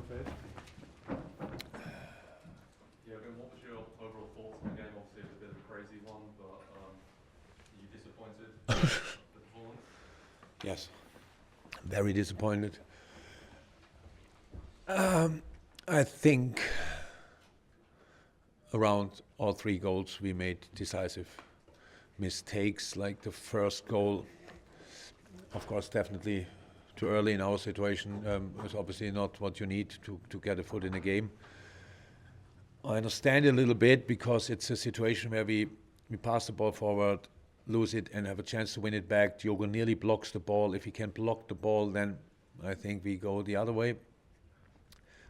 Faith. Jurgen, what was your overall thoughts on the game? Obviously, it was a bit of a crazy one, but are you disappointed with the performance? Yes, very disappointed. I think around all three goals we made decisive mistakes, like the first goal. Of course, definitely too early in our situation. Is obviously not what you need to get a foot in a game. I understand it a little bit because it's a situation where we pass the ball forward, lose it, and have a chance to win it back. Diogo nearly blocks the ball. If he can block the ball, then I think we go the other way.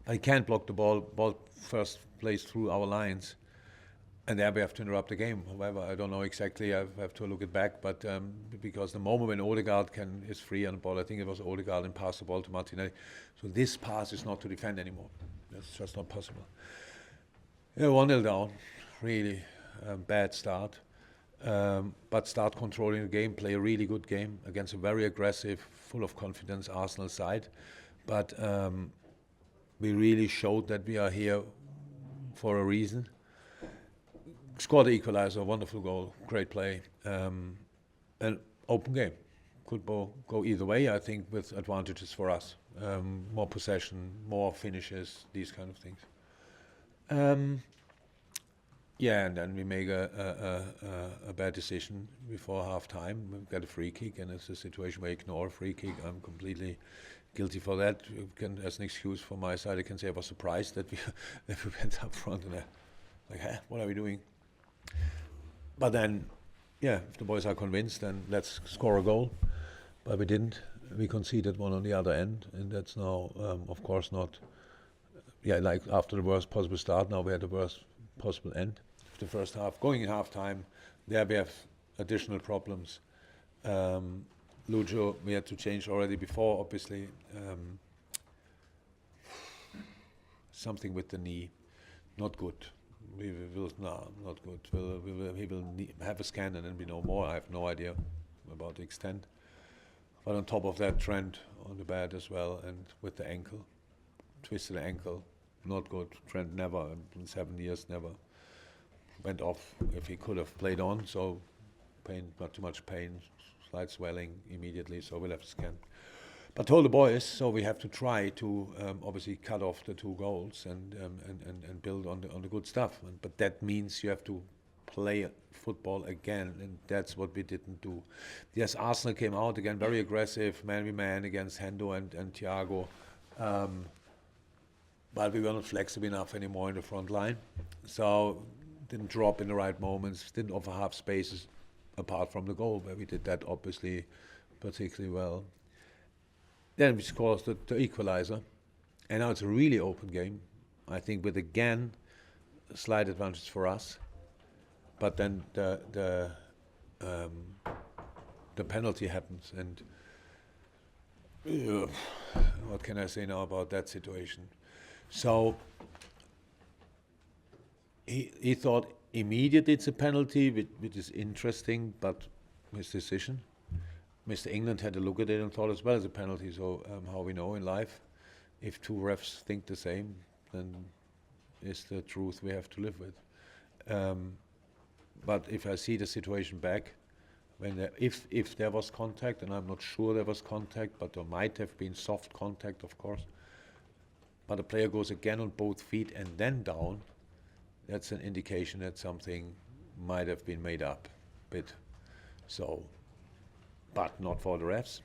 But he can't block the ball. Ball first plays through our lines. And there we have to interrupt the game. However, I don't know exactly. I have to look it back. But because the moment when Odegaard is free on the ball, I think it was Odegaard and passed the ball to Martinelli. So this pass is not to defend anymore. That's just not possible. 1-0 down. Really bad start. But start controlling the game, play a really good game against a very aggressive, full of confidence Arsenal side. But we really showed that we are here for a reason. Scored the equalizer, wonderful goal, great play, an open game. Could go either way, I think, with advantages for us. More possession, more finishes, these kind of things. And then we make a bad decision before half time. We get a free kick, and it's a situation where you ignore a free kick. I'm completely guilty for that. As an excuse from my side, I can say I was surprised that we went up front and what are we doing? But then, if the boys are convinced, then let's score a goal. But we didn't. We conceded one on the other end, and that's now, of course, not. Like after the worst possible start, now we had the worst possible end of the first half. Going in half time, there we have additional problems. Lujo, we had to change already before, obviously. Something with the knee, not good. Not good. He will have a scan and then we know more. I have no idea about the extent. But on top of that, Trent on the bed as well, and with the ankle, twisted ankle, not good. Trent never, in 7 years, never went off if he could have played on. So pain, not too much pain, slight swelling immediately. So we'll have to scan. But told the boys, so we have to try to obviously cut off the 2 goals and build on the good stuff. But that means you have to play football again, and that's what we didn't do. Yes, Arsenal came out again, very aggressive, man-to-man against Hendo and Thiago. But we were not flexible enough anymore in the front line. So didn't drop in the right moments, didn't offer half spaces apart from the goal, where we did that obviously particularly well. Then we scored the equalizer, and now it's a really open game. I think with again a slight advantage for us, but then the penalty happens, and what can I say now about that situation? So he thought immediately it's a penalty, which is interesting, but his decision. Mr. England had a look at it and thought as well as a penalty. So how we know in life, if 2 refs think the same, then it's the truth we have to live with. But if I see the situation back, if there was contact, and I'm not sure there was contact, but there might have been soft contact, of course. But the player goes again on both feet and then down. That's an indication that something might have been made up a bit. So. But not for the refs.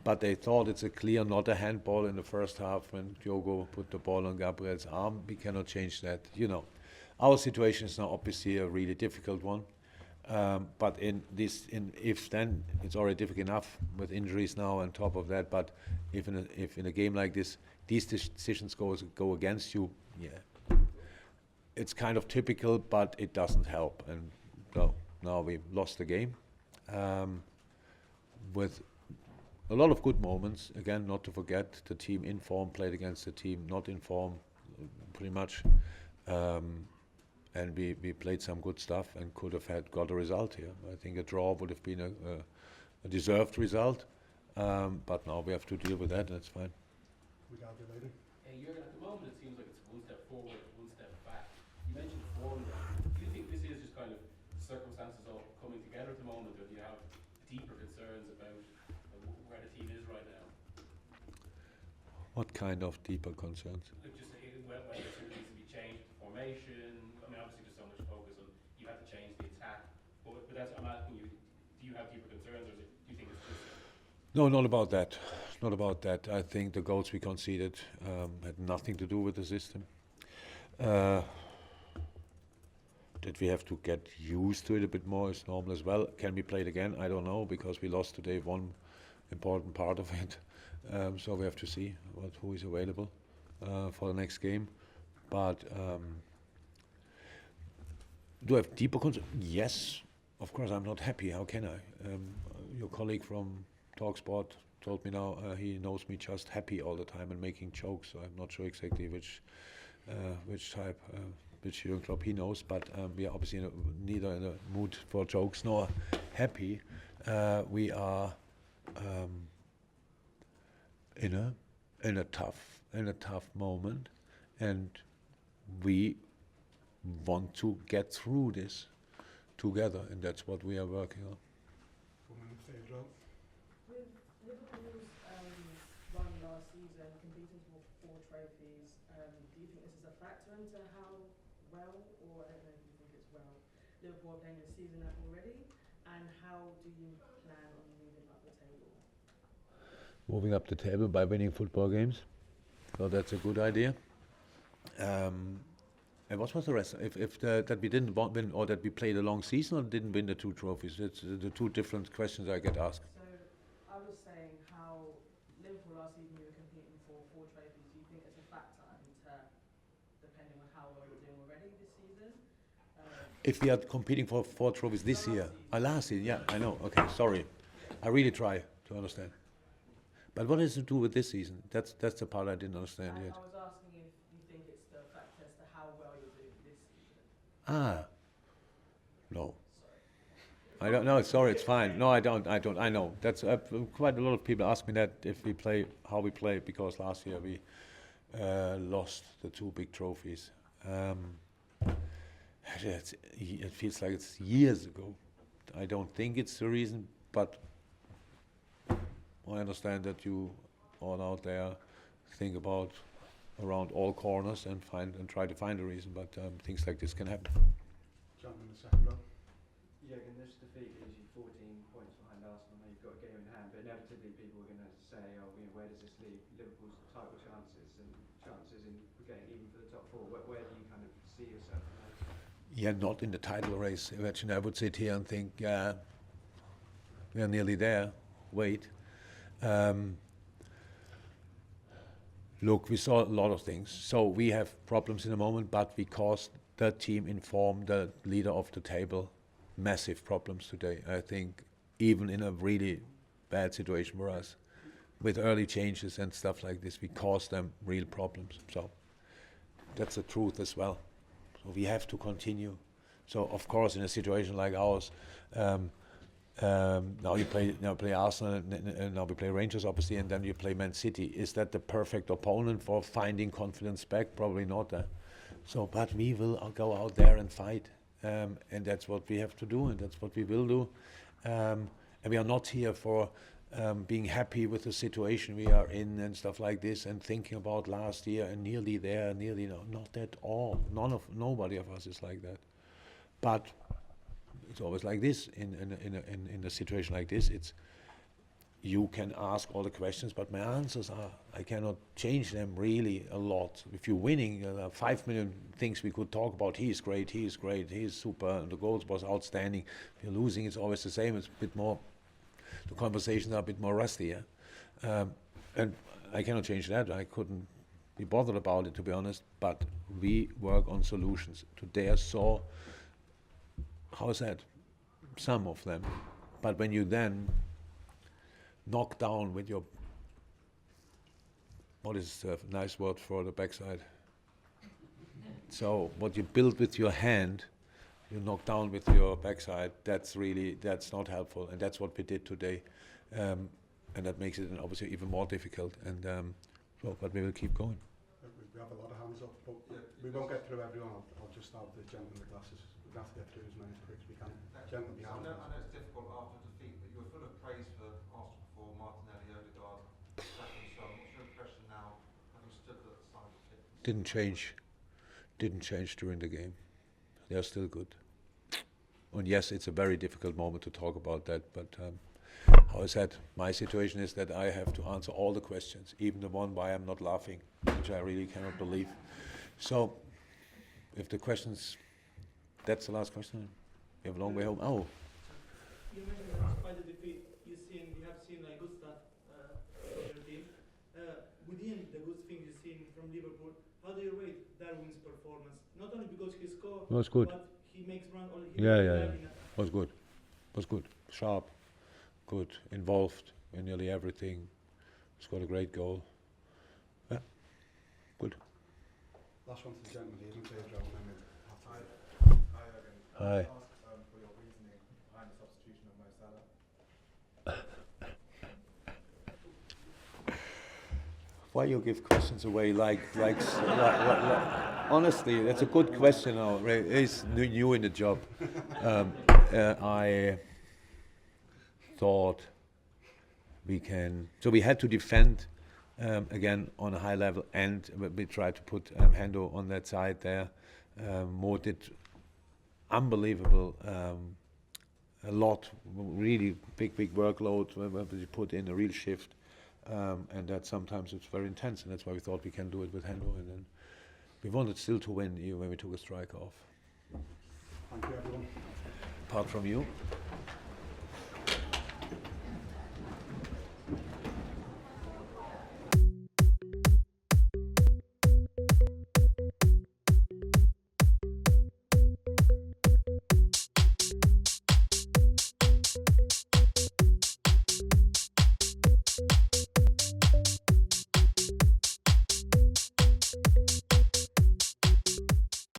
But they thought it's a clear, not a handball in the first half when Diogo put the ball on Gabriel's arm. We cannot change that. Our situation is now obviously a really difficult one. But if then it's already difficult enough with injuries now on top of that. But if in a game like this, these decisions go against you, it's kind of typical, but it doesn't help. And so now we lost the game. With a lot of good moments, again, not to forget, the team in form played against the team not in form, pretty much, and we played some good stuff and could have got a result here. I think a draw would have been a deserved result, but now we have to deal with that, and that's fine. We got you later. Jurgen, at the moment it seems like it's one step forward, one step back. You mentioned form there. Do you think this is just kind of circumstances all coming together at the moment, or do you have deeper concerns about where the team is right now? What kind of deeper concerns? Like just whether something needs to be changed, formation. I mean, obviously there's so much focus on you have to change the attack, but that's, I'm asking you, do you have deeper concerns, or do you think it's just... No, not about that. Not about that. I think the goals we conceded had nothing to do with the system. That we have to get used to it a bit more is normal as well. Can we play it again? I don't know, because we lost today one important part of it. So we have to see who is available for the next game. But do I have deeper concerns? Yes, of course. I'm not happy. How can I? Your colleague from Talksport told me now he knows me just happy all the time and making jokes. So I'm not sure exactly which type, which Jurgen Klopp he knows. But we are obviously neither in a mood for jokes nor happy. We are in a tough moment, and we want to get through this together, and that's what we are working on. With Liverpool's run last season, competing for 4 trophies, do you think this is a factor into how well, or I don't know if you think it's well, Liverpool are playing this season already, and how do you plan on moving up the table? Moving up the table by winning football games, so that's a good idea. And what was the rest? That we didn't win, or that we played a long season, or didn't win the 2 trophies? It's the 2 different questions I get asked. So I was saying how Liverpool last season you were competing for 4 trophies. Do you think it's a factor into depending on how well you're doing already this season? If we are competing for 4 trophies this year, last season, yeah, I know. Okay, sorry, I really try to understand. But what has to do with this season? That's the part I didn't understand yet. I was asking if you think it's the factor as to how well you're doing this season. No. I don't know. Sorry, it's fine. No, I don't. I know. That's quite a lot of people ask me that if we play, how we play, because last year we lost the 2 big trophies. It feels like it's years ago. I don't think it's the reason, but I understand that you all out there think about around all corners and try to find a reason, but things like this can happen. Jump in the second row. Jurgen, this defeat leaves you 14 points behind Arsenal. Now you've got a game in hand, but inevitably people are going to say, oh, where does this leave Liverpool's title chances and chances in getting even for the top 4? Where do you kind of see yourself now? Yeah, not in the title race. Imagine I would sit here and think, we are nearly there. Wait. Look, we saw a lot of things. So we have problems in the moment, but we caused the team in form, the leader of the table, massive problems today. I think even in a really bad situation for us, with early changes and stuff like this, we caused them real problems. So that's the truth as well. So we have to continue. So of course, in a situation like ours, now you play Arsenal, and now we play Rangers, obviously, and then you play Man City. Is that the perfect opponent for finding confidence back? Probably not. So, but we will go out there and fight, and that's what we have to do, and that's what we will do. And we are not here for being happy with the situation we are in and stuff like this, and thinking about last year and nearly there, nearly no, not at all. Nobody of us is like that. But it's always like this in a situation like this. It's you can ask all the questions, but my answers are I cannot change them really a lot. If you're winning, 5 million things we could talk about. He is great. He is great. He is super. And the goals was outstanding. If you're losing, it's always the same. It's a bit more. The conversations are a bit more rusty. And I cannot change that. I couldn't be bothered about it, to be honest. But we work on solutions. Today I saw. How is that? Some of them. But when you then knock down with your, what is a nice word for the backside? So what you build with your hand, you knock down with your backside, that's not helpful. And that's what we did today. And that makes it obviously even more difficult. And but we will keep going. we have a lot of hands up, but Yeah, we won't get through everyone. I'll just have the gentleman with the glasses. We have to get through as many as quick as we can. Gentleman I behind know, us. I know it's difficult after defeat, but you were full of praise for Arsenal before, Martinelli, Odegaard, Saka and so on. What's your impression now, having stood at the side of the pitch? Didn't change during the game. They're still good. And yes, it's a very difficult moment to talk about that, but how I said, my situation is that I have to answer all the questions, even the one why I'm not laughing, which I really cannot believe. So, if the questions, that's the last question. You have a long way home. Oh, You mentioned that despite the defeat, you have seen a good start from your team. Within the good things you've seen from Liverpool, how do you rate Darwin's performance? Not only because he scored, was good. but he makes run. Yeah. Was good. Was good. Sharp. Good. Involved in nearly everything. Scored a great goal. Yeah. Good. Last one to the gentleman here, Pedro, and then we'll have to... Hi again. Hi. Ask for your reasoning behind the substitution of Mo Salah. Why you give questions away like honestly, that's a good question. Now, he's new in the job. I thought we can. So we had to defend again on a high level, and we tried to put Hendo on that side there. Mo did unbelievable. A lot, really big workload. We put in a real shift. And that sometimes it's very intense, and that's why we thought we can do it with Hendo, and then we wanted still to win even when we took a strike off. Thank you, everyone. Apart from you.